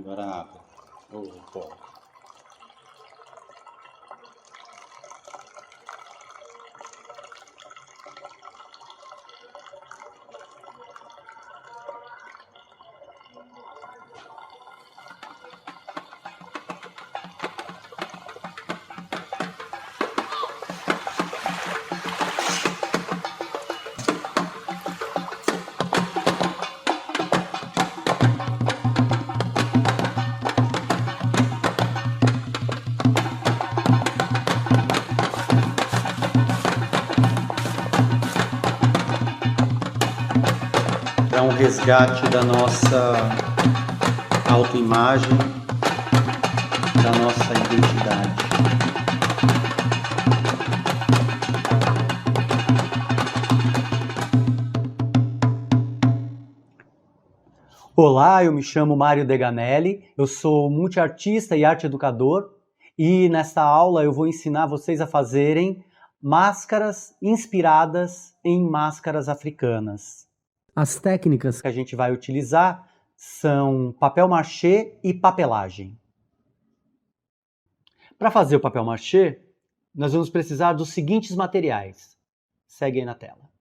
Agora a água. O pó. Para um resgate da nossa autoimagem, da nossa identidade. Olá, eu me chamo Mário Deganelli, eu sou multiartista e arte educador e nesta aula eu vou ensinar vocês a fazerem máscaras inspiradas em máscaras africanas. As técnicas que a gente vai utilizar são papel machê e papelagem. Para fazer o papel machê, nós vamos precisar dos seguintes materiais. Segue aí na tela.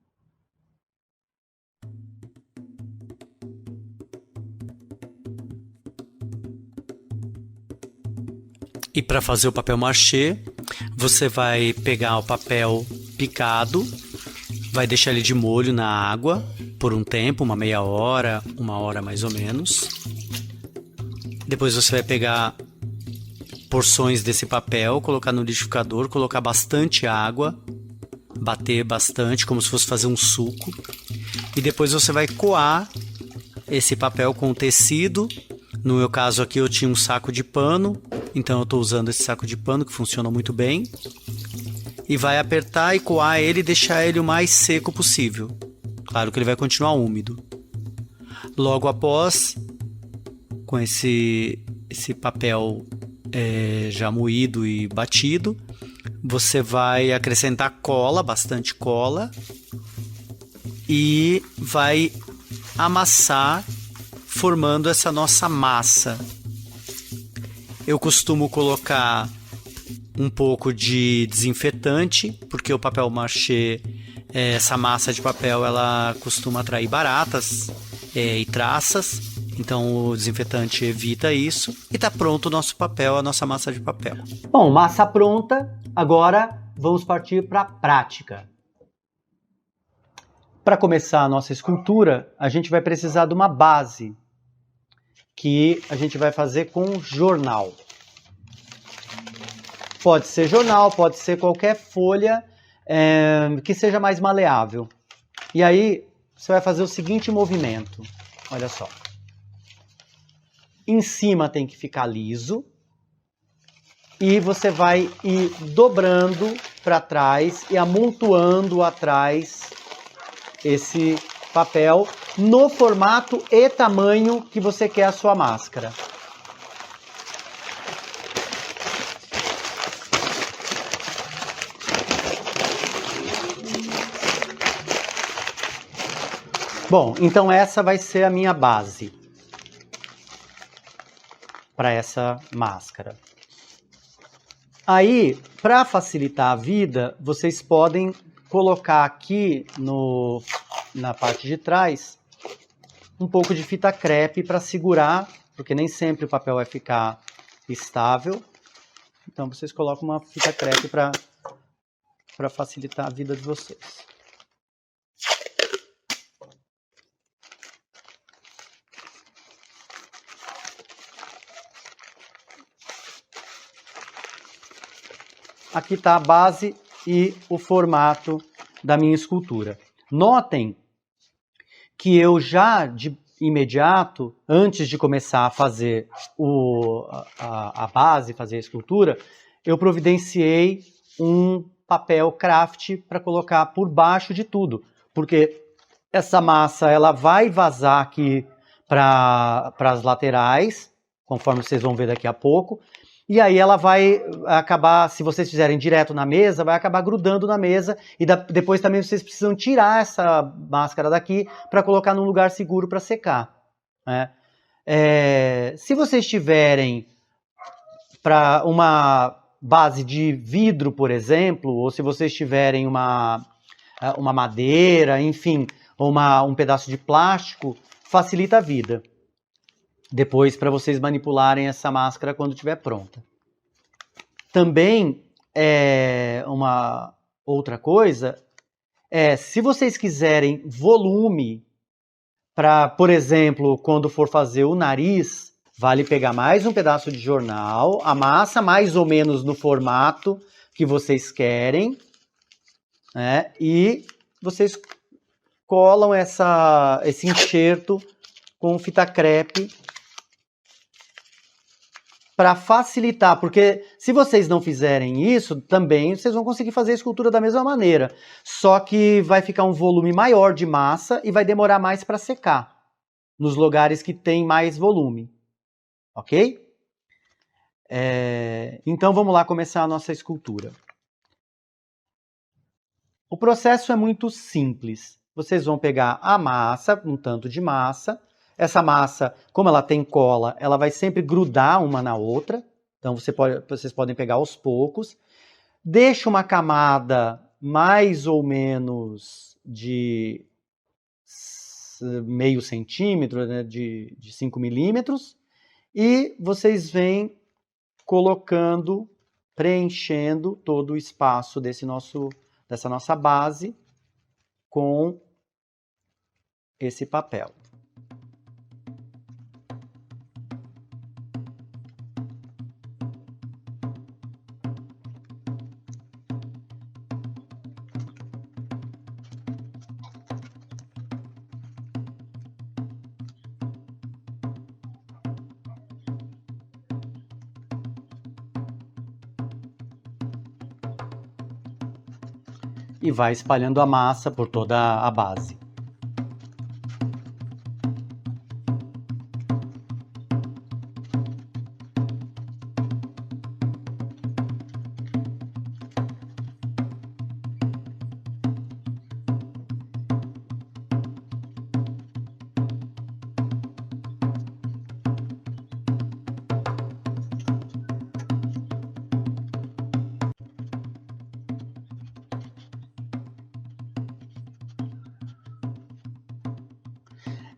E para fazer o papel machê, você vai pegar o papel picado, vai deixar ele de molho na água por um tempo, uma meia hora, uma hora mais ou menos. Depois você vai pegar porções desse papel, colocar no liquidificador, colocar bastante água, bater bastante, como se fosse fazer um suco. E depois você vai coar esse papel com o tecido. No meu caso aqui eu tinha um saco de pano, então eu estou usando esse saco de pano que funciona muito bem. E vai apertar e coar ele e deixar ele o mais seco possível. Claro que ele vai continuar úmido. Logo após, com esse papel já moído e batido, você vai acrescentar cola, bastante cola, e vai amassar, formando essa nossa massa. Eu costumo colocar um pouco de desinfetante, porque o papel machê, essa massa de papel, ela costuma atrair baratas e traças, então o desinfetante evita isso. E está pronto o nosso papel, a nossa massa de papel. Bom, massa pronta, agora vamos partir para a prática. Para começar a nossa escultura, a gente vai precisar de uma base, que a gente vai fazer com jornal. Pode ser jornal, pode ser qualquer folha que seja mais maleável. E aí você vai fazer o seguinte movimento. Olha só. Em cima tem que ficar liso. E você vai ir dobrando para trás e amontoando atrás esse papel no formato e tamanho que você quer a sua máscara. Bom, então essa vai ser a minha base para essa máscara. Aí, para facilitar a vida, vocês podem colocar aqui na parte de trás um pouco de fita crepe para segurar, porque nem sempre o papel vai ficar estável. Então vocês colocam uma fita crepe para facilitar a vida de vocês. Aqui está a base e o formato da minha escultura. Notem que eu já de imediato, antes de começar a fazer a base, fazer a escultura, eu providenciei um papel craft para colocar por baixo de tudo, porque essa massa ela vai vazar aqui para as laterais, conforme vocês vão ver daqui a pouco. E aí ela vai acabar, se vocês fizerem direto na mesa, vai acabar grudando na mesa. E depois também vocês precisam tirar essa máscara daqui para colocar num lugar seguro para secar, né? Se vocês tiverem para uma base de vidro, por exemplo, ou se vocês tiverem uma madeira, enfim, ou um pedaço de plástico, facilita a vida. Depois, para vocês manipularem essa máscara quando estiver pronta. Também, uma outra coisa, se vocês quiserem volume, para, por exemplo, quando for fazer o nariz, vale pegar mais um pedaço de jornal, amassa mais ou menos no formato que vocês querem, né? E vocês colam esse enxerto com fita crepe para facilitar, porque se vocês não fizerem isso, também vocês vão conseguir fazer a escultura da mesma maneira, só que vai ficar um volume maior de massa e vai demorar mais para secar, nos lugares que tem mais volume, ok? Então vamos lá começar a nossa escultura. O processo é muito simples. Vocês vão pegar a massa, um tanto de massa. Essa massa, como ela tem cola, ela vai sempre grudar uma na outra. Então vocês podem pegar aos poucos. Deixa uma camada mais ou menos de meio centímetro, né, de 5 milímetros. E vocês vêm colocando, preenchendo todo o espaço dessa nossa base com esse papel. E vai espalhando a massa por toda a base.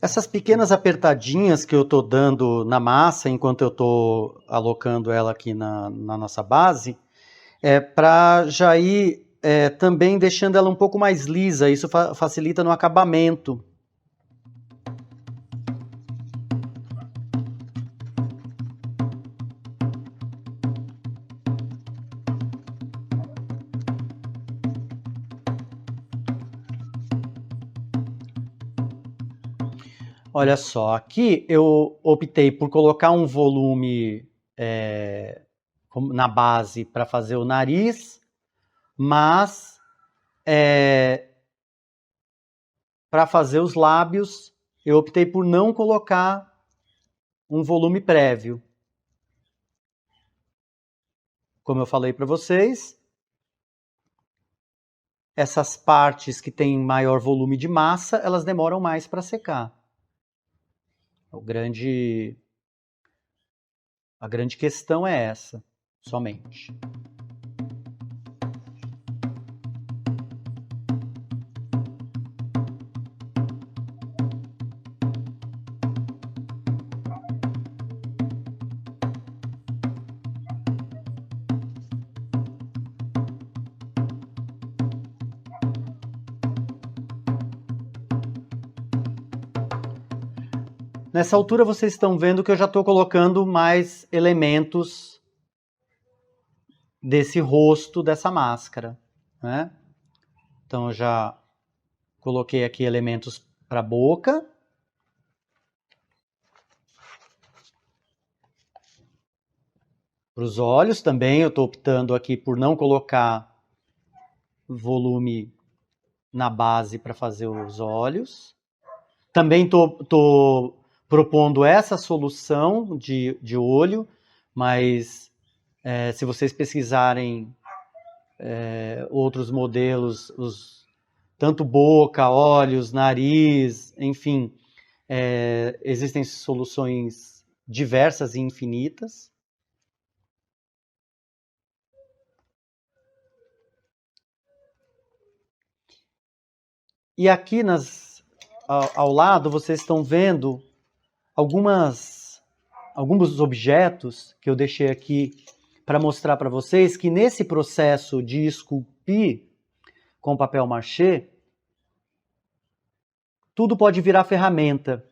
Essas pequenas apertadinhas que eu estou dando na massa, enquanto eu estou alocando ela aqui na nossa base, para já ir também deixando ela um pouco mais lisa. Isso facilita no acabamento. Olha só, aqui eu optei por colocar um volume na base para fazer o nariz, mas para fazer os lábios eu optei por não colocar um volume prévio. Como eu falei para vocês, essas partes que têm maior volume de massa, elas demoram mais para secar. A grande questão é essa, somente. Nessa altura vocês estão vendo que eu já estou colocando mais elementos desse rosto, dessa máscara, né? Então eu já coloquei aqui elementos para a boca. Para os olhos também eu estou optando aqui por não colocar volume na base para fazer os olhos. Também estou propondo essa solução de olho, mas se vocês pesquisarem outros modelos, tanto boca, olhos, nariz, enfim, Existem soluções diversas e infinitas. E aqui ao lado vocês estão vendo alguns objetos que eu deixei aqui para mostrar para vocês que nesse processo de esculpir com papel machê, tudo pode virar ferramenta.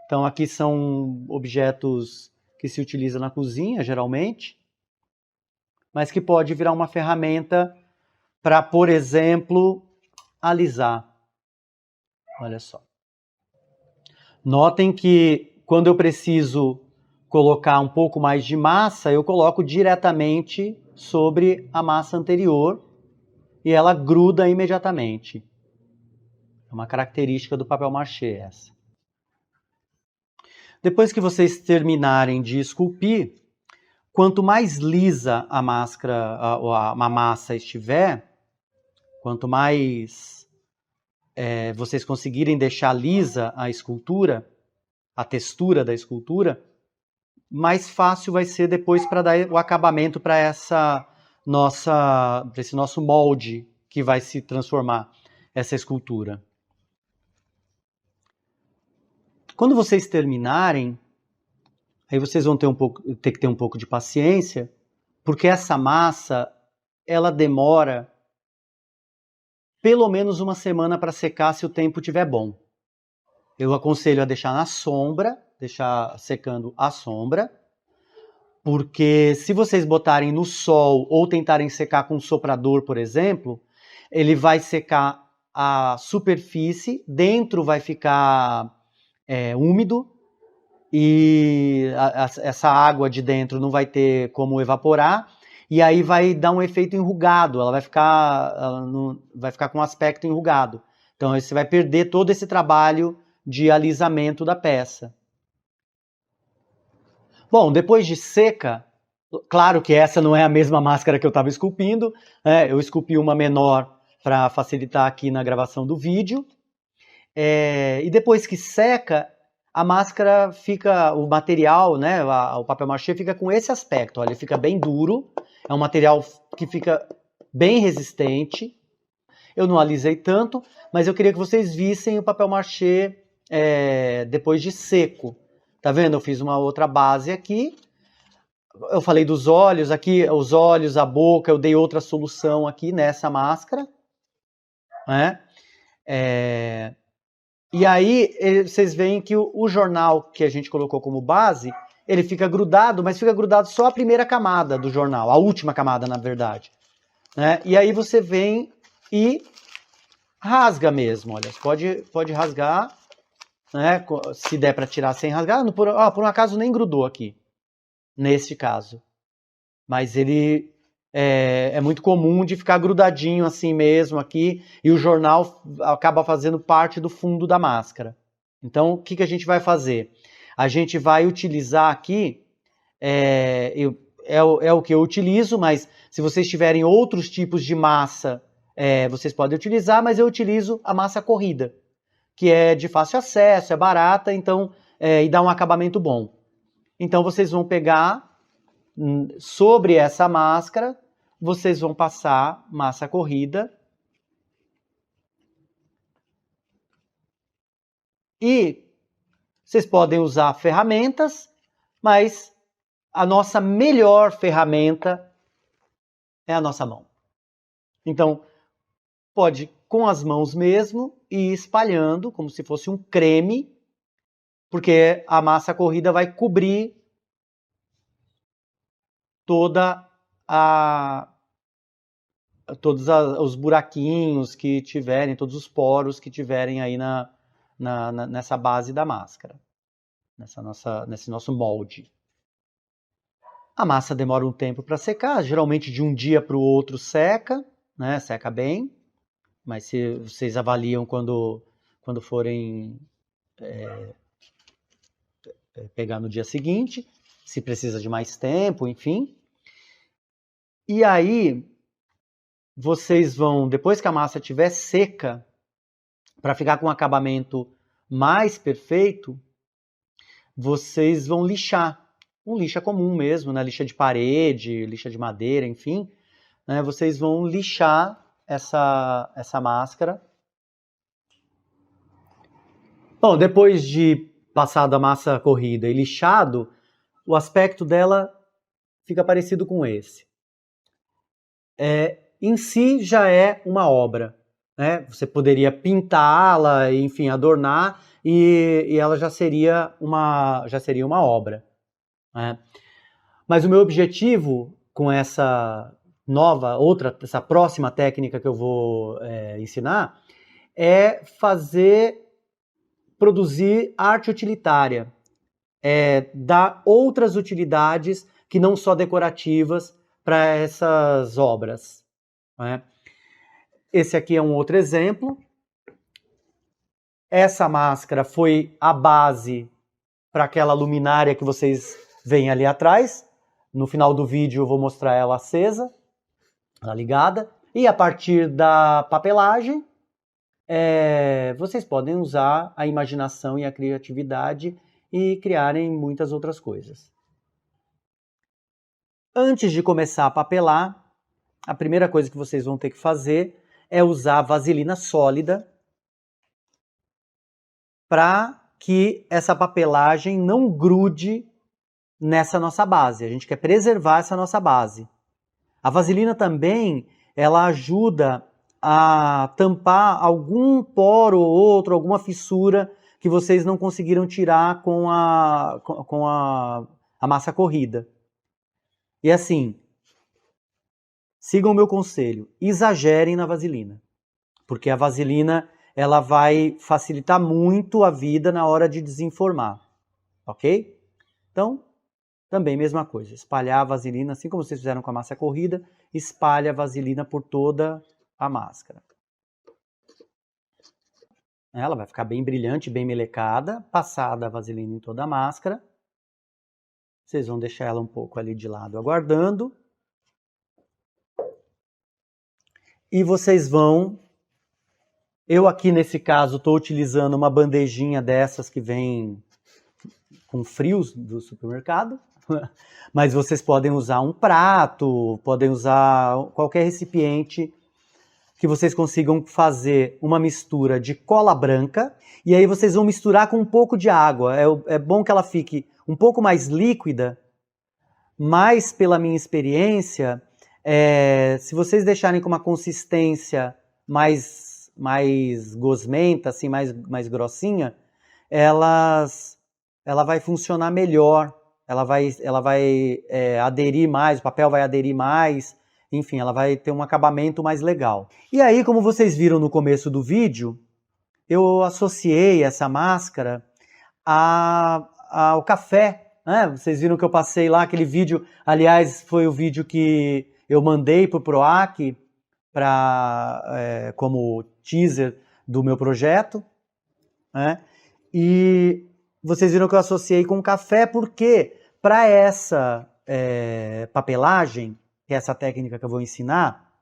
Então aqui são objetos que se utiliza na cozinha, geralmente, mas que pode virar uma ferramenta para, por exemplo, alisar. Olha só. Notem que quando eu preciso colocar um pouco mais de massa, eu coloco diretamente sobre a massa anterior e ela gruda imediatamente. É uma característica do papel machê essa. Depois que vocês terminarem de esculpir, quanto mais lisa a massa estiver, quanto mais vocês conseguirem deixar lisa a escultura, a textura da escultura, mais fácil vai ser depois para dar o acabamento para esse nosso molde que vai se transformar essa escultura. Quando vocês terminarem, aí vocês vão ter que ter um pouco de paciência, porque essa massa, ela demora pelo menos uma semana para secar se o tempo estiver bom. Eu aconselho a deixar na sombra, deixar secando à sombra, porque se vocês botarem no sol ou tentarem secar com um soprador, por exemplo, ele vai secar a superfície, dentro vai ficar úmido e essa água de dentro não vai ter como evaporar e aí vai dar um efeito enrugado, ela vai ficar com um aspecto enrugado. Então você vai perder todo esse trabalho de alisamento da peça. Bom, depois de seca, claro que essa não é a mesma máscara que eu estava esculpindo, eu esculpi uma menor para facilitar aqui na gravação do vídeo. E depois que seca, a máscara fica, o material, né, o papel machê fica com esse aspecto, olha, ele fica bem duro, é um material que fica bem resistente. Eu não alisei tanto, mas eu queria que vocês vissem o papel machê depois de seco. Tá vendo? Eu fiz uma outra base aqui. Eu falei dos olhos aqui, os olhos, a boca, eu dei outra solução aqui nessa máscara, né? E aí vocês veem que o jornal que a gente colocou como base, ele fica grudado, mas fica grudado só a primeira camada do jornal, a última camada, na verdade. Né? E aí você vem e rasga mesmo, olha, você pode rasgar, né? Se der para tirar sem rasgar, por um acaso nem grudou aqui, neste caso. Mas ele é muito comum de ficar grudadinho assim mesmo aqui, e o jornal acaba fazendo parte do fundo da máscara. Então, o que a gente vai fazer? A gente vai utilizar aqui, é o que eu utilizo, mas se vocês tiverem outros tipos de massa, vocês podem utilizar, mas eu utilizo a massa corrida, que é de fácil acesso, é barata, então, e dá um acabamento bom. Então, vocês vão pegar sobre essa máscara, vocês vão passar massa corrida e vocês podem usar ferramentas, mas a nossa melhor ferramenta é a nossa mão. Então, pode com as mãos mesmo ir espalhando como se fosse um creme, porque a massa corrida vai cobrir todos os buraquinhos que tiverem, todos os poros que tiverem aí nessa base da máscara, nesse nosso molde. A massa demora um tempo para secar, geralmente de um dia para o outro seca, né? Seca bem, mas se vocês avaliam quando forem pegar no dia seguinte, se precisa de mais tempo, enfim. E aí, vocês vão, depois que a massa estiver seca, para ficar com um acabamento mais perfeito, vocês vão lixar. Um lixa comum mesmo, né? Lixa de parede, lixa de madeira, enfim. Né? Vocês vão lixar essa máscara. Bom, depois de passado a massa corrida e lixado, o aspecto dela fica parecido com esse. Em si já é uma obra, né? Você poderia pintá-la, enfim, adornar, e ela já seria uma obra. Né? Mas o meu objetivo com essa próxima técnica que eu vou ensinar, é produzir arte utilitária, dar outras utilidades que não só decorativas para essas obras. Né? Esse aqui é um outro exemplo. Essa máscara foi a base para aquela luminária que vocês veem ali atrás. No final do vídeo eu vou mostrar ela acesa, ela ligada. E a partir da papelagem, vocês podem usar a imaginação e a criatividade e criarem muitas outras coisas. Antes de começar a papelar, a primeira coisa que vocês vão ter que fazer é usar vaselina sólida para que essa papelagem não grude nessa nossa base. A gente quer preservar essa nossa base. A vaselina também, ela ajuda a tampar algum poro ou outro, alguma fissura que vocês não conseguiram tirar com a massa corrida. E assim, sigam o meu conselho, exagerem na vaselina, porque a vaselina ela vai facilitar muito a vida na hora de desenformar, ok? Então, também mesma coisa, espalhar a vaselina, assim como vocês fizeram com a massa corrida, espalhe a vaselina por toda a máscara. Ela vai ficar bem brilhante, bem melecada, passada a vaselina em toda a máscara. Vocês vão deixar ela um pouco ali de lado aguardando. E vocês vão... Eu aqui nesse caso estou utilizando uma bandejinha dessas que vem com frios do supermercado. Mas vocês podem usar um prato, podem usar qualquer recipiente que vocês consigam fazer uma mistura de cola branca, e aí vocês vão misturar com um pouco de água. É bom que ela fique um pouco mais líquida, mas pela minha experiência, se vocês deixarem com uma consistência mais gosmenta, assim, mais grossinha, ela vai funcionar melhor, ela vai aderir mais, o papel vai aderir mais, enfim, ela vai ter um acabamento mais legal. E aí, como vocês viram no começo do vídeo, eu associei essa máscara ao café, né? Vocês viram que eu passei lá aquele vídeo, aliás, foi o vídeo que eu mandei para o PROAC como teaser do meu projeto, né? E vocês viram que eu associei com café porque para essa papelagem, que é essa técnica que eu vou ensinar,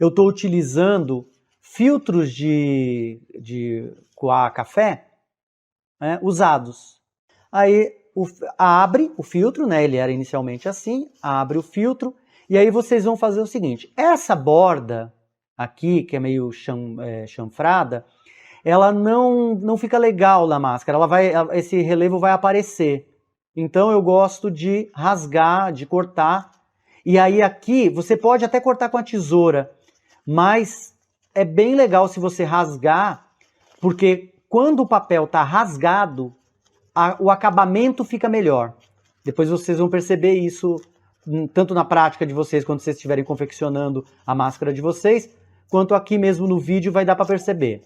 eu estou utilizando filtros de coar café usados. Aí abre o filtro, né? Ele era inicialmente assim, abre o filtro, e aí vocês vão fazer o seguinte, essa borda aqui, que é meio chanfrada, ela não fica legal na máscara, esse relevo vai aparecer. Então eu gosto de rasgar, de cortar, e aí aqui você pode até cortar com a tesoura, mas é bem legal se você rasgar, porque quando o papel está rasgado, o acabamento fica melhor. Depois vocês vão perceber isso, tanto na prática de vocês, quando vocês estiverem confeccionando a máscara de vocês, quanto aqui mesmo no vídeo vai dar para perceber.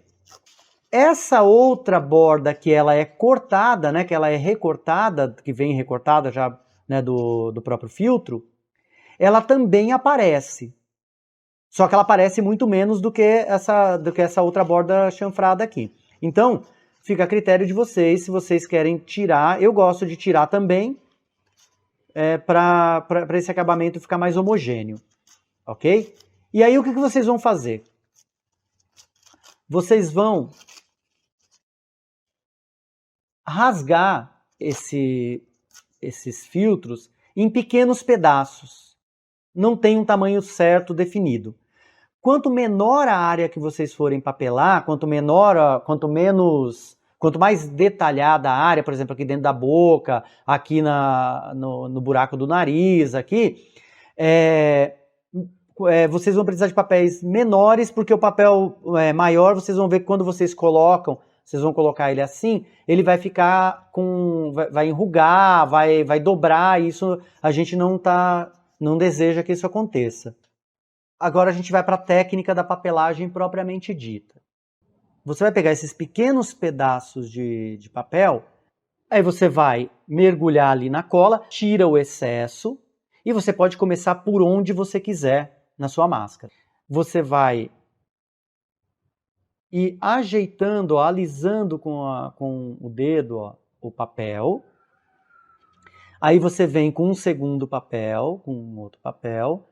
Essa outra borda que ela é cortada, né, que ela é recortada, que vem recortada já, né, do próprio filtro, ela também aparece. Só que ela aparece muito menos do que essa outra borda chanfrada aqui. Então, fica a critério de vocês, se vocês querem tirar. Eu gosto de tirar também, para esse acabamento ficar mais homogêneo. Ok? E aí o que vocês vão fazer? Vocês vão rasgar esses filtros em pequenos pedaços. Não tem um tamanho certo definido. Quanto menor a área que vocês forem papelar, quanto mais detalhada a área, por exemplo, aqui dentro da boca, aqui no buraco do nariz, aqui, vocês vão precisar de papéis menores, porque o papel maior, vocês vão ver que quando vocês colocam, vocês vão colocar ele assim, ele vai ficar vai enrugar, vai dobrar, e isso a gente não deseja que isso aconteça. Agora a gente vai para a técnica da papelagem propriamente dita. Você vai pegar esses pequenos pedaços de papel, aí você vai mergulhar ali na cola, tira o excesso, e você pode começar por onde você quiser na sua máscara. Você vai ir ajeitando, alisando com o dedo o papel. Aí você vem com um segundo papel, com um outro papel,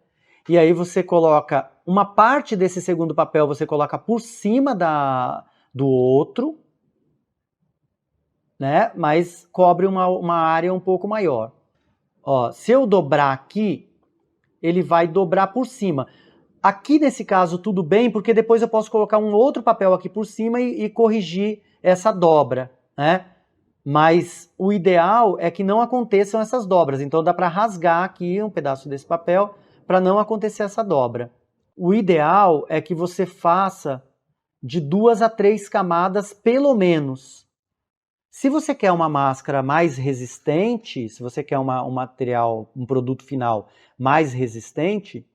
e aí você coloca uma parte desse segundo papel, você coloca por cima do outro, né? Mas cobre uma área um pouco maior. Ó, se eu dobrar aqui, ele vai dobrar por cima. Aqui nesse caso tudo bem, porque depois eu posso colocar um outro papel aqui por cima e corrigir essa dobra, né? Mas o ideal é que não aconteçam essas dobras, então dá para rasgar aqui um pedaço desse papel para não acontecer essa dobra. O ideal é que você faça de 2 a 3 camadas pelo menos. Se você quer uma máscara mais resistente, se você quer um material, um produto final mais resistente,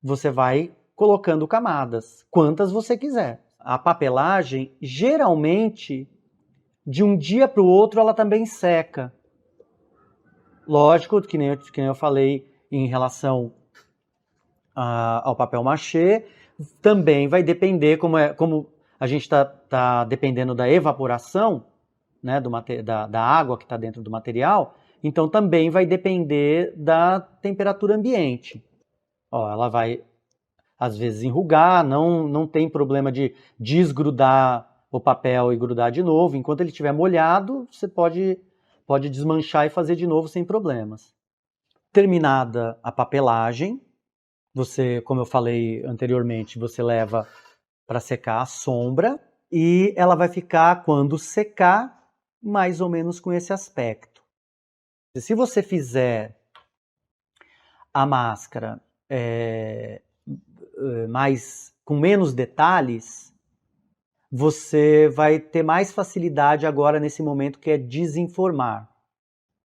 você vai colocando camadas, quantas você quiser. A papelagem, geralmente, de um dia para o outro, ela também seca. Lógico, que nem eu falei em relação ao papel machê, também vai depender, como a gente está dependendo da evaporação, né, da água que está dentro do material, então também vai depender da temperatura ambiente. Ó, ela vai, às vezes, enrugar, não tem problema de desgrudar o papel e grudar de novo. Enquanto ele estiver molhado, você pode desmanchar e fazer de novo sem problemas. Terminada a papelagem, você, como eu falei anteriormente, você leva para secar à sombra e ela vai ficar, quando secar, mais ou menos com esse aspecto. Se você fizer a máscara com menos detalhes, você vai ter mais facilidade agora nesse momento que é desenformar.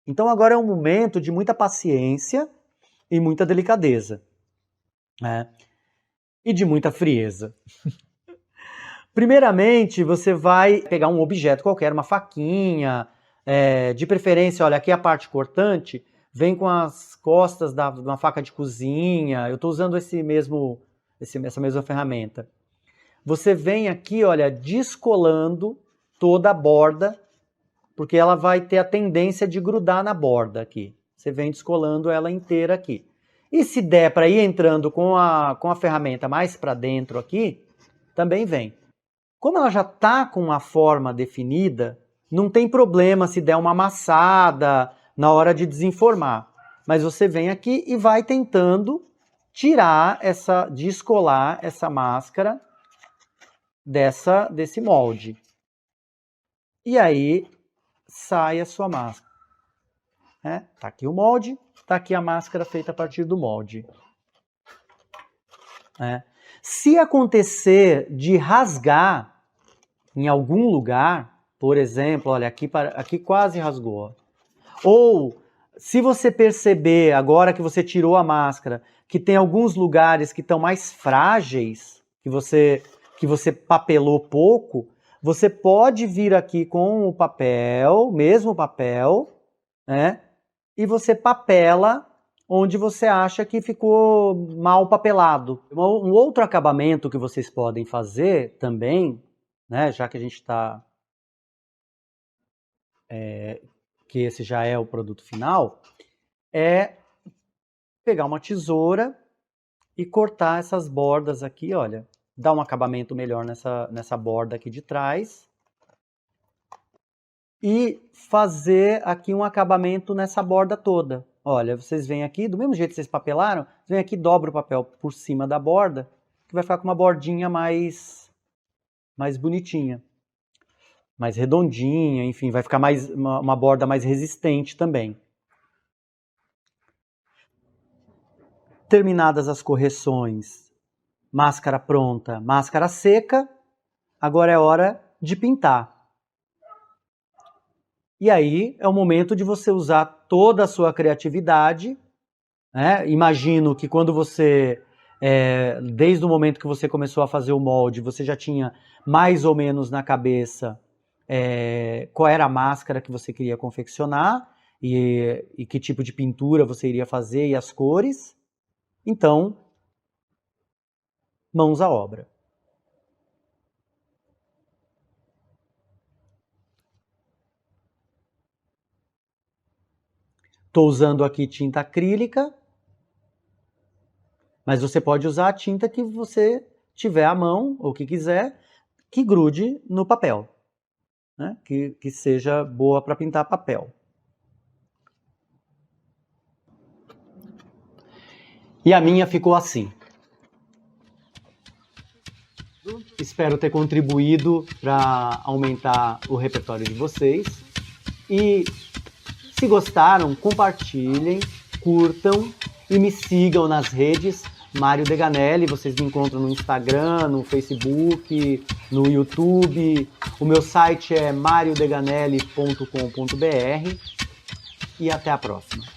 Então agora é um momento de muita paciência e muita delicadeza, né? E de muita frieza. Primeiramente, você vai pegar um objeto qualquer, uma faquinha, de preferência, olha, aqui a parte cortante vem com as costas de uma faca de cozinha. Eu estou usando essa mesma ferramenta. Você vem aqui, olha, descolando toda a borda, porque ela vai ter a tendência de grudar na borda aqui. Você vem descolando ela inteira aqui. E se der para ir entrando com a ferramenta mais para dentro aqui, também vem. Como ela já está com uma forma definida, não tem problema se der uma amassada na hora de desenformar. Mas você vem aqui e vai tentando descolar essa máscara desse molde. E aí sai a sua máscara. Tá aqui o molde, tá aqui a máscara feita a partir do molde. Se acontecer de rasgar em algum lugar, por exemplo, olha, aqui quase rasgou. Ou se você perceber, agora que você tirou a máscara, que tem alguns lugares que estão mais frágeis, que você papelou pouco, você pode vir aqui com o papel, mesmo papel, né? E você papela onde você acha que ficou mal papelado. Um outro acabamento que vocês podem fazer também, né, já que a gente está... que esse já é o produto final, é pegar uma tesoura e cortar essas bordas aqui, olha. Dar um acabamento melhor nessa borda aqui de trás. e fazer aqui um acabamento nessa borda toda. Olha, vocês vêm aqui, do mesmo jeito que vocês papelaram, vocês vêm aqui e dobram o papel por cima da borda, que vai ficar com uma bordinha mais bonitinha, mais redondinha, enfim, vai ficar uma borda mais resistente também. Terminadas as correções, máscara pronta, máscara seca, agora é hora de pintar. E aí é o momento de você usar toda a sua criatividade, né? Imagino que quando você, desde o momento que você começou a fazer o molde, você já tinha mais ou menos na cabeça qual era a máscara que você queria confeccionar e que tipo de pintura você iria fazer e as cores. Então, mãos à obra. Estou usando aqui tinta acrílica, mas você pode usar a tinta que você tiver à mão, ou que quiser, que grude no papel, né? Que seja boa para pintar papel. E a minha ficou assim. Espero ter contribuído para aumentar o repertório de vocês. E se gostaram, compartilhem, curtam e me sigam nas redes. Mário Deganelli, vocês me encontram no Instagram, no Facebook, no YouTube. O meu site é mariodeganelli.com.br e até a próxima.